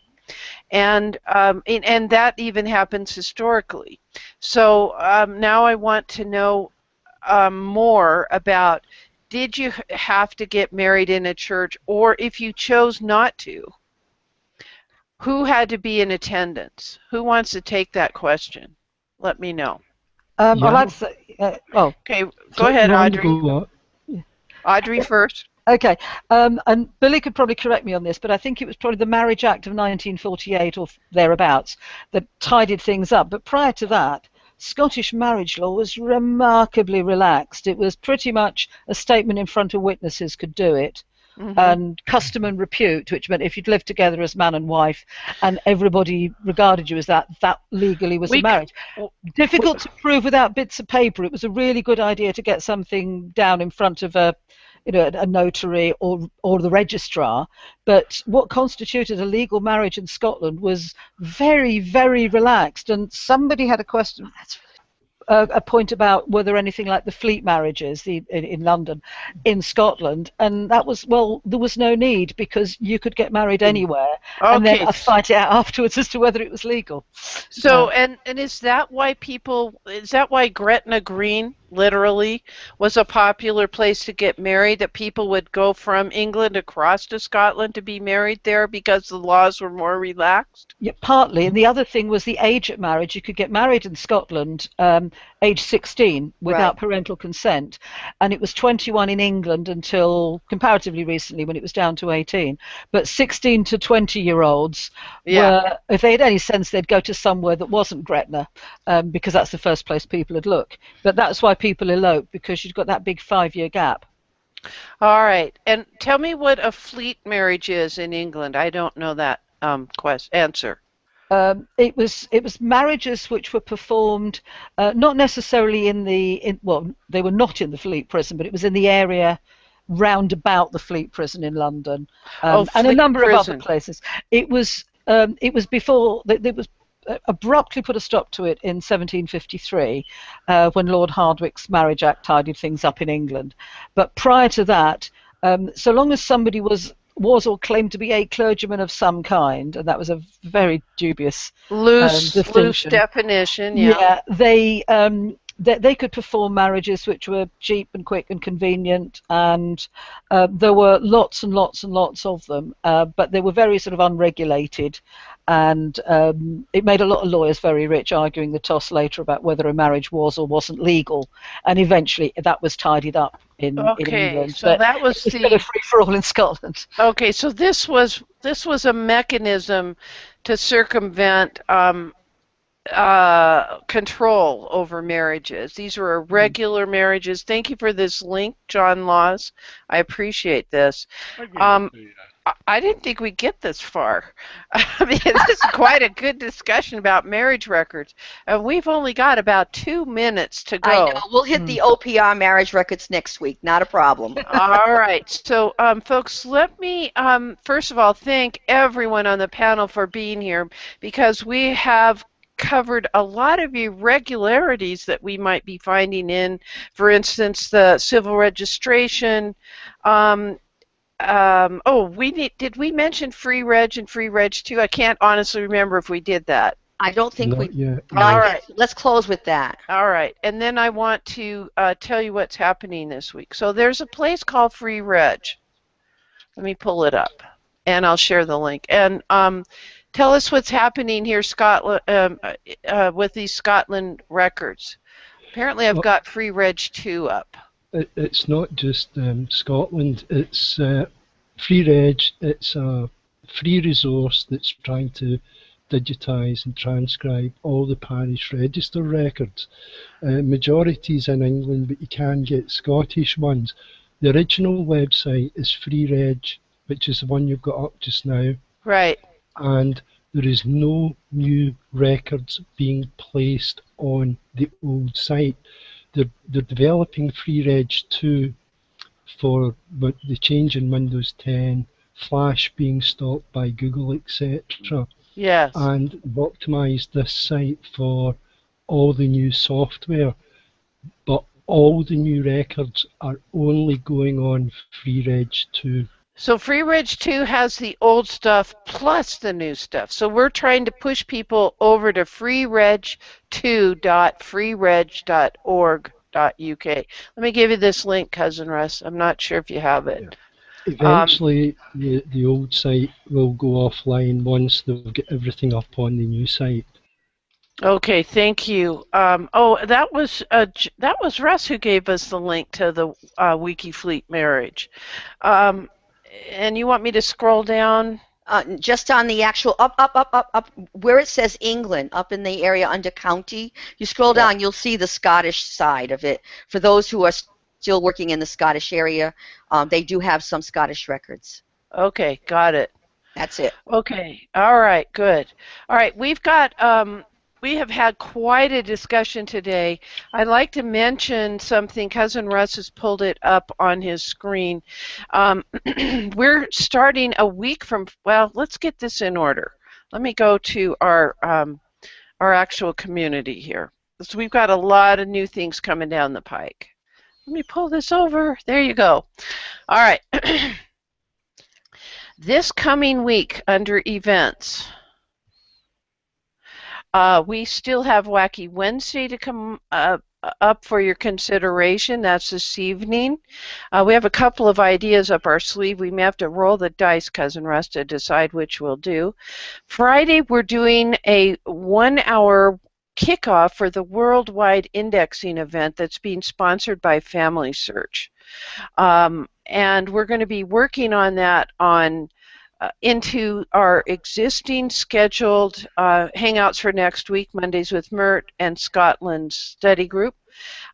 And that even happens historically. So now I want to know more about, did you have to get married in a church, or if you chose not to, who had to be in attendance? Who wants to take that question? Let me know. I'd Yeah. like to say, Okay, go ahead, You want to Audrey. go up? Audrey first. Okay, and Billy could probably correct me on this, but I think it was probably the Marriage Act of 1948 or thereabouts that tidied things up. But prior to that, Scottish marriage law was remarkably relaxed. It was pretty much a statement in front of witnesses could do it. And custom and repute, which meant if you'd lived together as man and wife and everybody regarded you as that legally was a marriage. Difficult to prove without bits of paper. It was a really good idea to get something down in front of a notary or the registrar. But what constituted a legal marriage in Scotland was very, very relaxed. And somebody had a question. A point about were there anything like the Fleet marriages in London, in Scotland, and that was, well, there was no need because you could get married anywhere, and then fight it out afterwards as to whether it was legal. So and is that why Gretna Green literally was a popular place to get married, that people would go from England across to Scotland to be married there because the laws were more relaxed? Yeah, partly. And the other thing was the age at marriage. You could get married in Scotland age 16 without parental consent, and it was 21 in England until comparatively recently when it was down to 18. But 16 to 20-year-olds were, if they had any sense, they'd go to somewhere that wasn't Gretna, because that's the first place people would look. But that's why people elope, because you've got that big 5-year gap. All right, and tell me what a fleet marriage is in England. I don't know that answer. It was marriages which were performed not necessarily well, they were not in the Fleet prison, but it was in the area round about the Fleet prison in London, and a number of other places. It was before it was abruptly put a stop to it in 1753 when Lord Hardwicke's Marriage Act tidied things up in England. But prior to that, so long as somebody was or claimed to be a clergyman of some kind, and that was a very dubious loose definition. Yeah, they could perform marriages which were cheap and quick and convenient, and there were lots and lots and lots of them, but they were very sort of unregulated, and it made a lot of lawyers very rich, arguing the toss later about whether a marriage was or wasn't legal, and eventually that was tidied up in England. So that was a free-for-all in Scotland. Okay, so this was a mechanism to circumvent control over marriages. These were irregular marriages. Thank you for this link, John Laws. I appreciate this. I didn't think we'd get this far. I mean, this is quite a good discussion about marriage records. And we've only got about 2 minutes to go. I know. We'll hit the OPR marriage records next week. Not a problem. All right. So, folks, let me, first of all, thank everyone on the panel for being here, because we have covered a lot of irregularities that we might be finding in, for instance, the civil registration. Did we mention free reg and free reg too? I can't honestly remember if we did that. I don't think Not yet. All right. Let's close with that. All right. And then I want to tell you what's happening this week. So there's a place called Free Reg. Let me pull it up, and I'll share the link. And tell us what's happening here, Scotland, with these Scotland records. Apparently, I've got Free Reg 2 up. It's not just Scotland. It's Free Reg. It's a free resource that's trying to digitise and transcribe all the parish register records. Majority's in England, but you can get Scottish ones. The original website is Free Reg, which is the one you've got up just now. Right. And there is no new records being placed on the old site. They're developing Free Reg 2 for the change in Windows 10, Flash being stopped by Google, etc. Yes. And they've optimized this site for all the new software, but all the new records are only going on Free Reg 2. So Free Reg 2 has the old stuff plus the new stuff. So we're trying to push people over to freereg2.freereg.org. Let me give you this link, Cousin Russ. I'm not sure if you have it. Yeah. Eventually, the old site will go offline once they've got everything up on the new site. Okay, thank you. That was Russ who gave us the link to the WikiFleet marriage. And you want me to scroll down? Just on the actual up, where it says England, up in the area under county, you scroll down, you'll see the Scottish side of it. For those who are still working in the Scottish area, they do have some Scottish records. Okay, got it. That's it. Okay, all right, good. All right, we have had quite a discussion today. I'd like to mention something. Cousin Russ has pulled it up on his screen. We're starting a week from, well, let's get this in order. Let me go to our actual community here. So we've got a lot of new things coming down the pike. Let me pull this over. There you go. All right. This coming week under events, we still have Wacky Wednesday to come up for your consideration. That's this evening. We have a couple of ideas up our sleeve. We may have to roll the dice, Cousin Russ, to decide which we'll do. Friday, we're doing a 1-hour kickoff for the worldwide indexing event that's being sponsored by Family Search. And we're going to be working on that into our existing scheduled hangouts for next week, Mondays with Mert and Scotland's study group.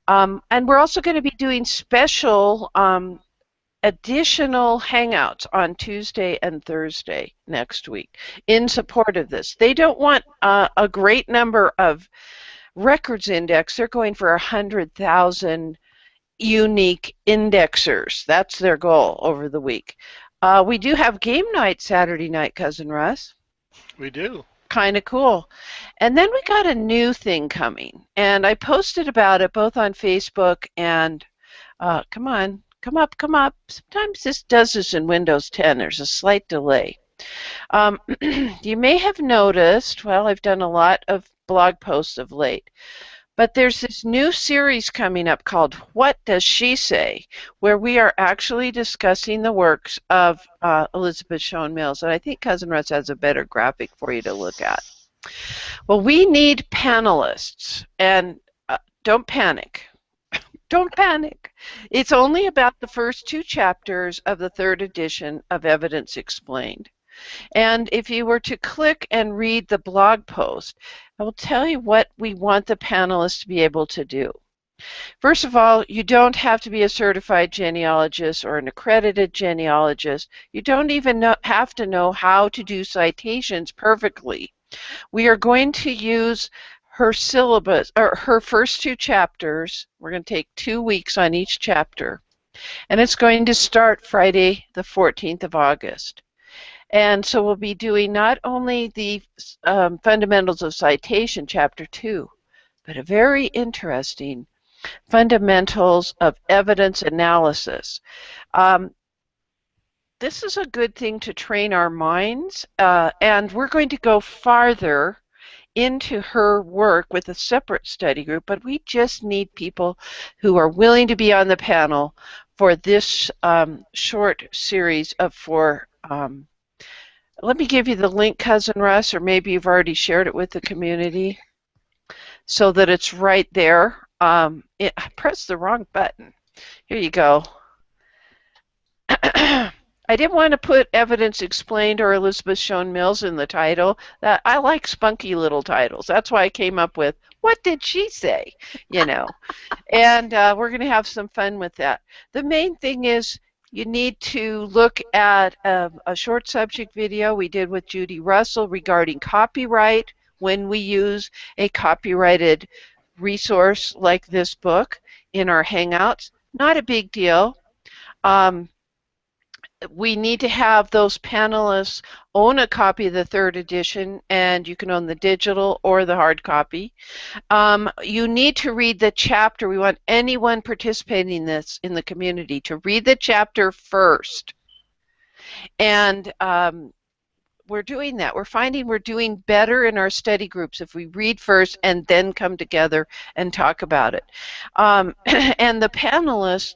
And we're also going to be doing special additional hangouts on Tuesday and Thursday next week in support of this. They don't want a great number of records index. They're going for 100,000 unique indexers. That's their goal over the week. We do have game night Saturday night, Cousin Russ. We do. Kind of cool. And then we got a new thing coming, and I posted about it both on Facebook and, come on, come up. Sometimes this does this in Windows 10. There's a slight delay. You may have noticed, well, I've done a lot of blog posts of late, but there's this new series coming up called What Does She Say?, where we are actually discussing the works of Elizabeth Shown Mills, and I think Cousin Russ has a better graphic for you to look at. Well, we need panelists, and don't panic. Don't panic. It's only about the first 2 chapters of the 3rd edition of Evidence Explained. And if you were to click and read the blog post, I will tell you what we want the panelists to be able to do. First of all, you don't have to be a certified genealogist or an accredited genealogist. You don't even have to know how to do citations perfectly. We are going to use her syllabus, or her first 2 chapters. We're going to take 2 weeks on each chapter. And it's going to start Friday, the 14th of August. And so we'll be doing not only the fundamentals of citation, chapter 2, but a very interesting fundamentals of evidence analysis. This is a good thing to train our minds, and we're going to go farther into her work with a separate study group, but we just need people who are willing to be on the panel for this short series of 4. Let me give you the link, Cousin Russ, or maybe you've already shared it with the community so that it's right there. I pressed the wrong button. Here you go. I didn't want to put Evidence Explained or Elizabeth Shown Mills in the title. I like spunky little titles. That's why I came up with, What Did She Say? You know. And we're going to have some fun with that. The main thing is you need to look at a short subject video we did with Judy Russell regarding copyright when we use a copyrighted resource like this book in our Hangouts. Not a big deal. We need to have those panelists own a copy of the 3rd edition, and you can own the digital or the hard copy. You need to read the chapter. We want anyone participating in this in the community to read the chapter first. And we're doing that. We're finding we're doing better in our study groups if we read first and then come together and talk about it. And the panelists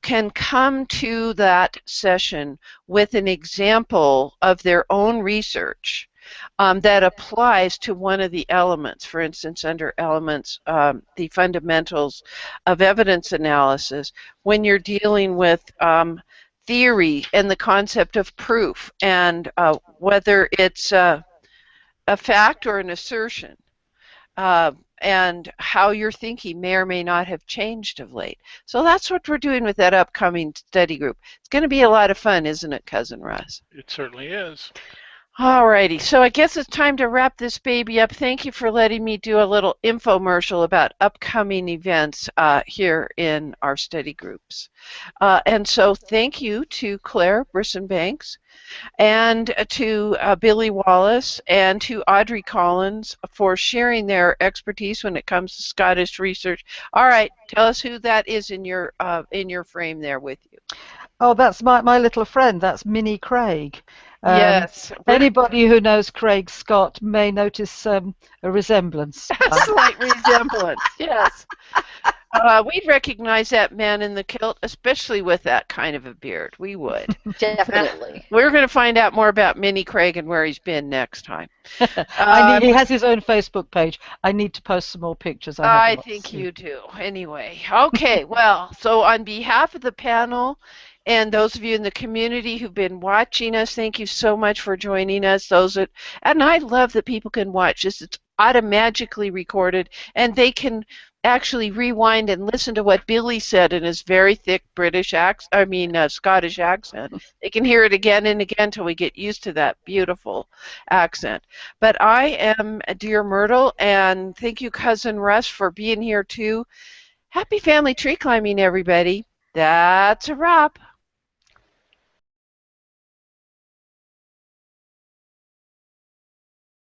can come to that session with an example of their own research that applies to one of the elements. For instance, under elements, the fundamentals of evidence analysis, when you're dealing with theory and the concept of proof, and whether it's a fact or an assertion, and how your thinking may or may not have changed of late. So that's what we're doing with that upcoming study group. It's going to be a lot of fun, isn't it, Cousin Russ? It certainly is. Alrighty, so I guess it's time to wrap this baby up. Thank you for letting me do a little infomercial about upcoming events here in our study groups. And so thank you to Claire Brisson-Banks and to Billy Wallace and to Audrey Collins for sharing their expertise when it comes to Scottish research. All right, tell us who that is in your frame there with you. Oh, that's my little friend. That's Minnie Craig. Yes. Anybody who knows Craig Scott may notice a resemblance. A slight resemblance, yes. We'd recognize that man in the kilt, especially with that kind of a beard. We would. Definitely. We're going to find out more about Minnie Craig and where he's been next time. He has his own Facebook page. I need to post some more pictures. I think you do. Anyway, okay, well, so on behalf of the panel and those of you in the community who've been watching us, thank you so much for joining us. And I love that people can watch this. It's automatically recorded, and they can actually rewind and listen to what Billy said in his very thick Scottish accent. They can hear it again and again until we get used to that beautiful accent. But I am Dear Myrtle, and thank you, Cousin Russ, for being here too. Happy family tree climbing, everybody. That's a wrap.